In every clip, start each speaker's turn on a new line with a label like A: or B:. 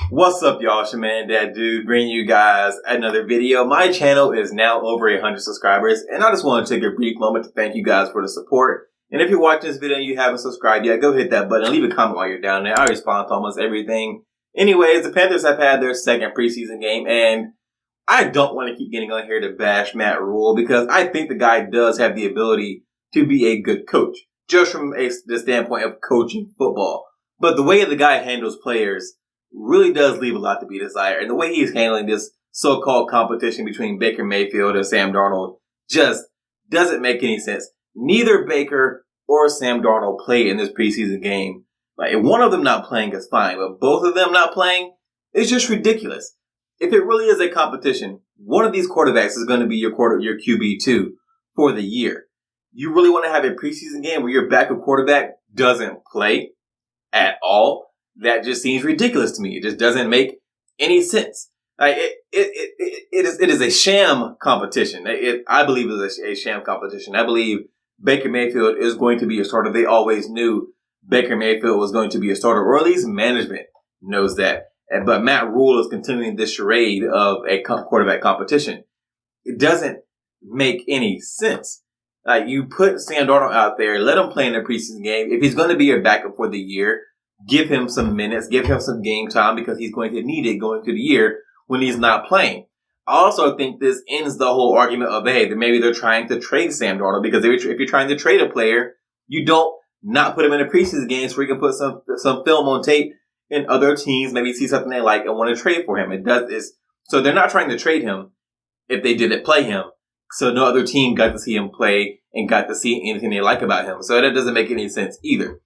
A: What's up, y'all? It's your man, That Dude, bringing you guys another video. My channel is now over 100 subscribers, and I just want to take a brief moment to thank you guys for the support. And if you're watching this video and you haven't subscribed yet, go hit that button and leave a comment while you're down there. I respond to almost everything. Anyways, the Panthers have had their second preseason game, and I don't want to keep getting on here to bash Matt Rule because I think the guy does have the ability to be a good coach, just from the standpoint of coaching football. But the way the guy handles players really does leave a lot to be desired. And the way he's handling this so-called competition between Baker Mayfield and Sam Darnold just doesn't make any sense. Neither Baker or Sam Darnold played in this preseason game. Like, one of them not playing is fine, but both of them not playing is just ridiculous. If it really is a competition, one of these quarterbacks is going to be your QB2 for the year. You really want to have a preseason game where your backup quarterback doesn't play at all? That just seems ridiculous to me. It just doesn't make any sense. It is a sham competition. I believe it is a sham competition. I believe Baker Mayfield is going to be a starter. They always knew Baker Mayfield was going to be a starter, or at least management knows that. But Matt Rule is continuing this charade of a quarterback competition. It doesn't make any sense. You put Sam Darnold out there, let him play in the preseason game. If he's going to be your backup for the year, give him some minutes, give him some game time because he's going to need it going through the year when he's not playing. I also think this ends the whole argument of, hey, that maybe they're trying to trade Sam Darnold because if you're trying to trade a player, you don't not put him in a preseason game so you can put some film on tape and other teams maybe see something they like and want to trade for him. So they're not trying to trade him if they didn't play him. So no other team got to see him play and got to see anything they like about him. So that doesn't make any sense either.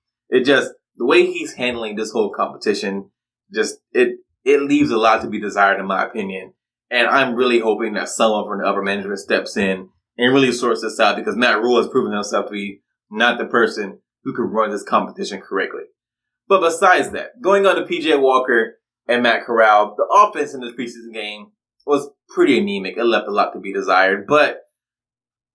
A: The way he's handling this whole competition, it leaves a lot to be desired in my opinion. And I'm really hoping that someone from the upper management steps in and really sorts this out because Matt Rule has proven himself to be not the person who can run this competition correctly. But besides that, going on to PJ Walker and Matt Corral, the offense in this preseason game was pretty anemic. It left a lot to be desired. But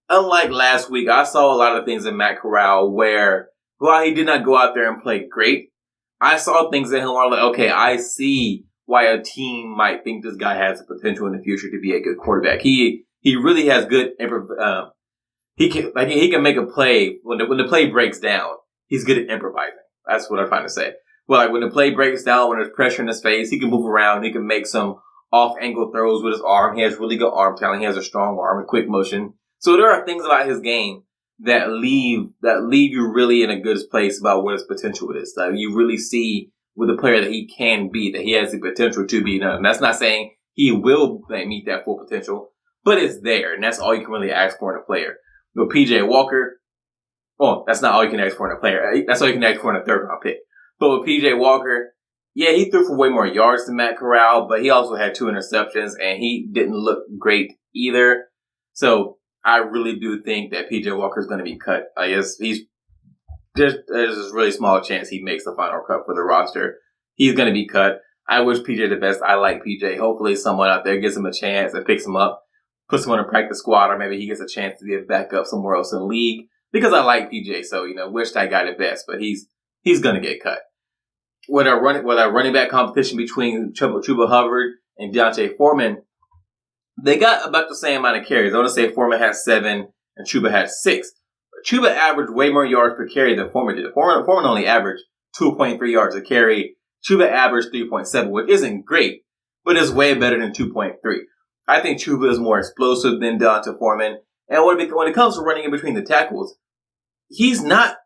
A: unlike last week, I saw a lot of things in Matt Corral where, while he did not go out there and play great, I saw things in him where I'm like, okay, I see why a team might think this guy has the potential in the future to be a good quarterback. He really has good he can make a play when the play breaks down. He's good at improvising. That's what I'm trying to say. Well, when the play breaks down, when there's pressure in his face, he can move around. He can make some off-angle throws with his arm. He has really good arm talent. He has a strong arm and quick motion. So there are things about his game that leave you really in a good place about what his potential is. You really see with a player that he can be, that he has the potential to be. And that's not saying he will meet that full potential, but it's there, and that's all you can really ask for in a player. With PJ Walker, well, that's not all you can ask for in a player. That's all you can ask for in a third-round pick. But with PJ Walker, yeah, he threw for way more yards than Matt Corral, but he also had 2 interceptions, and he didn't look great either. So I really do think that PJ Walker is going to be cut. I guess there's a really small chance he makes the final cut for the roster. He's going to be cut. I wish PJ the best. I like PJ. Hopefully someone out there gives him a chance and picks him up, puts him on a practice squad, or maybe he gets a chance to be a backup somewhere else in the league. Because I like PJ, so wish that guy the best, but he's going to get cut. With a running back competition between Chuba Hubbard and Deontay Foreman, they got about the same amount of carries. I want to say Foreman had 7 and Chuba had 6. But Chuba averaged way more yards per carry than Foreman did. Foreman only averaged 2.3 yards a carry. Chuba averaged 3.7, which isn't great, but is way better than 2.3. I think Chuba is more explosive than Deontay Foreman. And when it comes to running in between the tackles, he's not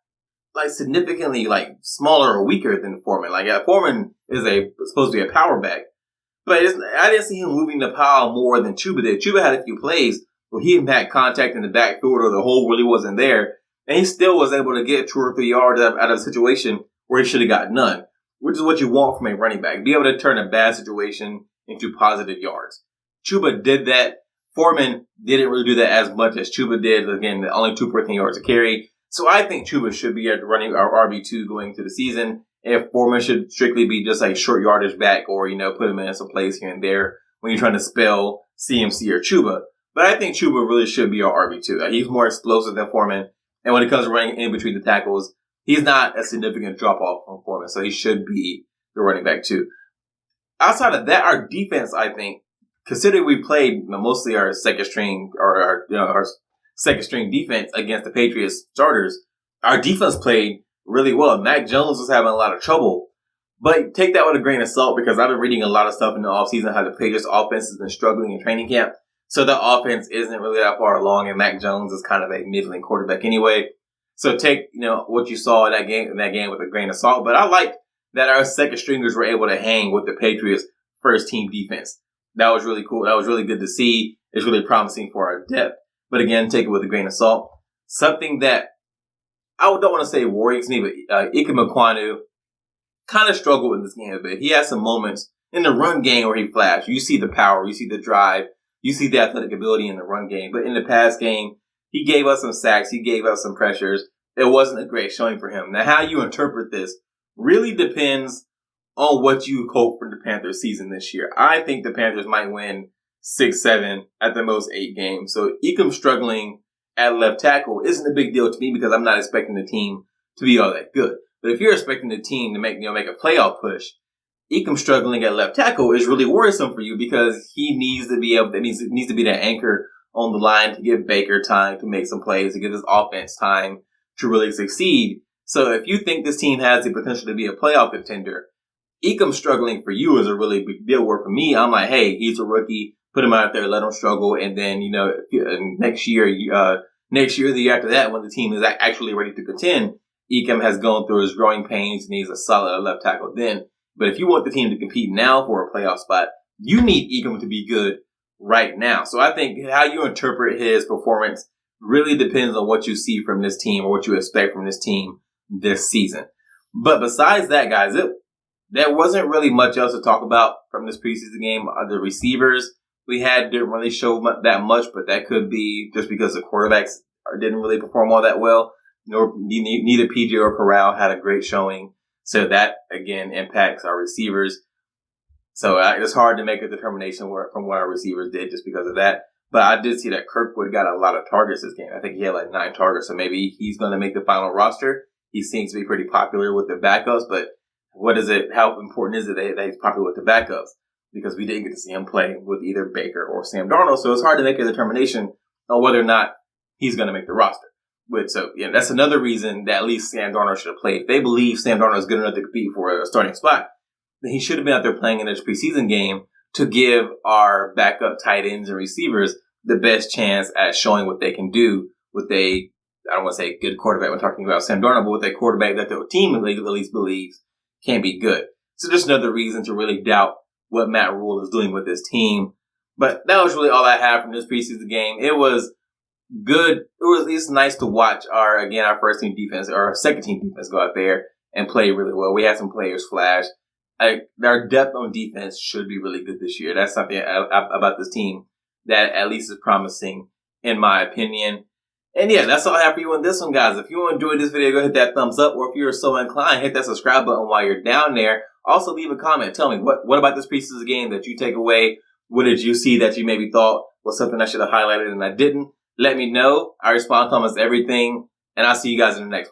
A: significantly smaller or weaker than Foreman. Foreman is supposed to be a power back, but I didn't see him moving the pile more than Chuba did. Chuba had a few plays where he had contact in the backfield or the hole really wasn't there, and he still was able to get 2 or 3 yards out of a situation where he should have got none, which is what you want from a running back. Be able to turn a bad situation into positive yards. Chuba did that. Foreman didn't really do that as much as Chuba did. Again, only 2.3 yards a carry. So I think Chuba should be at running our RB2 going into the season. If Foreman should strictly be just short yardage back or, put him in some plays here and there when you're trying to spell CMC or Chuba. But I think Chuba really should be our RB2. He's more explosive than Foreman. And when it comes to running in between the tackles, he's not a significant drop-off from Foreman. So he should be the running back too. outside of that, our defense, I think, considering we played mostly our second string or our second string defense against the Patriots starters, our defense played really well. Mac Jones was having a lot of trouble. But take that with a grain of salt because I've been reading a lot of stuff in the offseason how the Patriots offense has been struggling in training camp. So the offense isn't really that far along, and Mac Jones is kind of a middling quarterback anyway. So take, what you saw in that game with a grain of salt. But I liked that our second stringers were able to hang with the Patriots first team defense. That was really cool. That was really good to see. It's really promising for our depth. But again, take it with a grain of salt. Something that I don't want to say worries me, but Ikem Ekwonu kind of struggled in this game a bit. He had some moments in the run game where he flashed. You see the power, you see the drive, you see the athletic ability in the run game. But in the pass game, he gave us some sacks, he gave us some pressures. It wasn't a great showing for him. Now, how you interpret this really depends on what you hope for the Panthers season this year. I think the Panthers might win 6-7, at the most 8 games. So Ikem struggling at left tackle isn't a big deal to me because I'm not expecting the team to be all that good. But if you're expecting the team to make a playoff push, Ikem struggling at left tackle is really worrisome for you because he needs to be that anchor on the line to give Baker time to make some plays, to give his offense time to really succeed. So if you think this team has the potential to be a playoff contender, Ikem struggling for you is a really big deal. Where for me, I'm like, hey, he's a rookie. Put him out there, let him struggle, and then next year, the year after that, when the team is actually ready to contend, Ikem has gone through his growing pains and he's a solid left tackle then. But if you want the team to compete now for a playoff spot, you need Ikem to be good right now. So I think how you interpret his performance really depends on what you see from this team or what you expect from this team this season. But besides that, guys, there wasn't really much else to talk about from this preseason game. The receivers we had didn't really show that much, but that could be just because the quarterbacks didn't really perform all that well. Neither PJ or Corral had a great showing. So that, again, impacts our receivers. So it's hard to make a determination from what our receivers did just because of that. But I did see that Kirkwood got a lot of targets this game. I think he had like 9 targets. So maybe he's going to make the final roster. He seems to be pretty popular with the backups. But how important is it that he's popular with the backups? Because we didn't get to see him play with either Baker or Sam Darnold. So it's hard to make a determination on whether or not he's going to make the roster. That's another reason that at least Sam Darnold should have played. If they believe Sam Darnold is good enough to compete for a starting spot, then he should have been out there playing in this preseason game to give our backup tight ends and receivers the best chance at showing what they can do with I don't want to say good quarterback when talking about Sam Darnold, but with a quarterback that the team at least believes can be good. So just another reason to really doubt what Matt Rule is doing with this team. But that was really all I had from this preseason game. It was good. It was at least nice to watch our first team defense or our second team defense go out there and play really well. We had some players flash. Our depth on defense should be really good this year. That's something about this team that at least is promising, in my opinion. And yeah, that's all I have for you on this one, guys. If you enjoyed this video, go hit that thumbs up. Or if you're so inclined, hit that subscribe button while you're down there. Also, leave a comment. Tell me, what about this preseason game that you take away? What did you see that you maybe thought was something I should have highlighted and I didn't? Let me know. I respond to almost everything. And I'll see you guys in the next one.